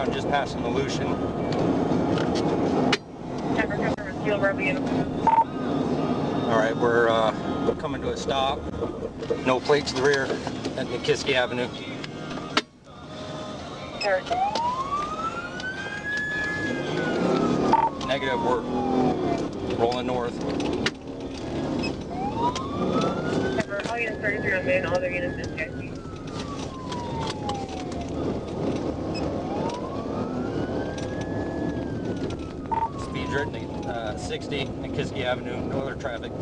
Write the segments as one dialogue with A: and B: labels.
A: eastbound just passing Aleutian. Alright, we're coming to a stop. No plate to the rear at Nikiski Avenue.
B: Sure.
A: Negative, we're rolling north.
B: All units 33 on main, all other units in CIC.
A: Speed's written 60, Nikiski Avenue, no other traffic.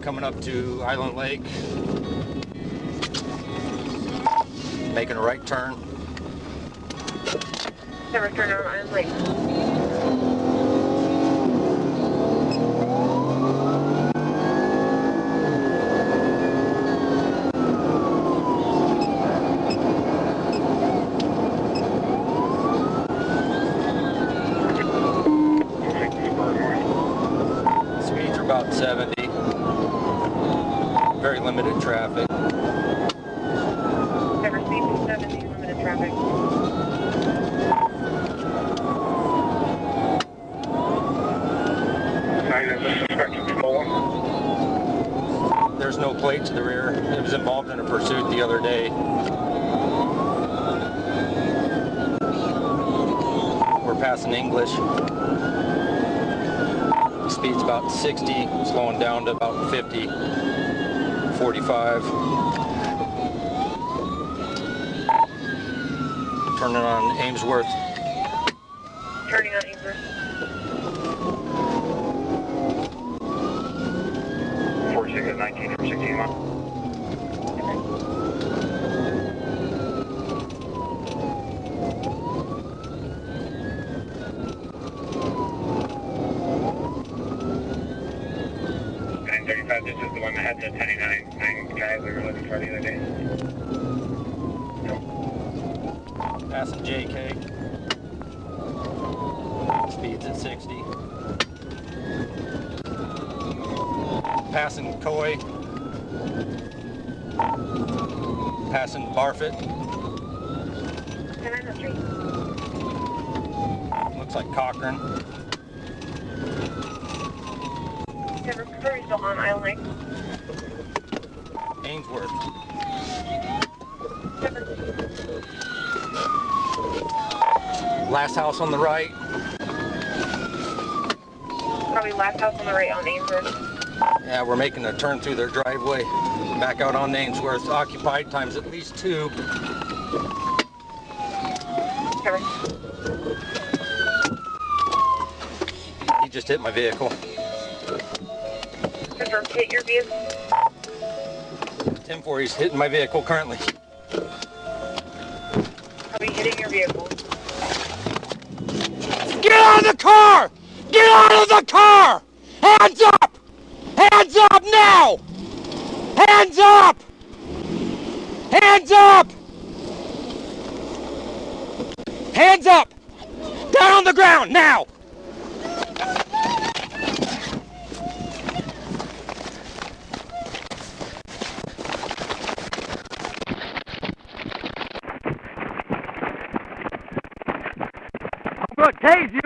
A: Coming up to Island Lake, making a right turn.
B: Never turn on Island Lake.
A: Speeds are about 70. Very limited traffic.
B: Never speed to 70, limited traffic.
A: There's no plate to the rear. It was involved in a pursuit the other day. We're passing English. Speed's about 60, slowing down to about 50, 45. Turning on Ainsworth.
B: Turning on Ainsworth.
C: 46 at 19 from 16 miles. This is the one that had the 99 guys we were looking for the other day.
A: Passing JK. Speeds at 60. Passing Koi. Passing Barfoot. Looks like Cochran.
B: We're still on Island Lake.
A: Ainsworth. Last house on the right.
B: Probably last house on the right on Ainsworth.
A: Yeah, we're making a turn through their driveway. Back out on Ainsworth. Occupied times at least 2.
B: Cover.
A: He just hit my vehicle.
B: Confirm, hit your vehicle.
A: 10-4, he's hitting my vehicle currently.
B: Probably hitting your vehicle.
A: Get out of the car! Get out of the car! Hands up! Hands up now! Hands up! Hands up! Hands up! Down on the ground now! I'm gonna tase you!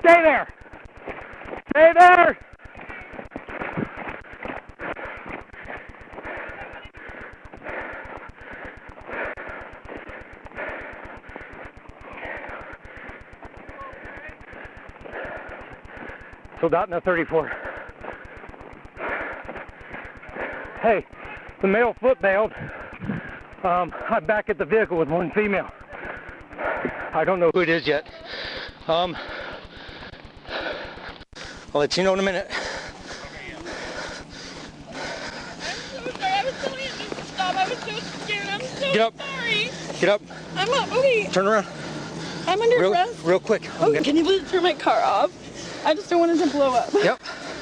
A: Stay there! Stay there! Sold out in a 34. Hey, the male foot bailed. I'm back at the vehicle with one female. I don't know who it is yet. I'll let you know in a minute.
B: so scared. I'm so
A: Get up.
B: sorry.
A: Get up.
B: I'm not. Okay.
A: Turn around.
B: I'm under arrest.
A: Real quick.
B: Oh, can you please turn my car off? I just don't want it to blow up.
A: Yep.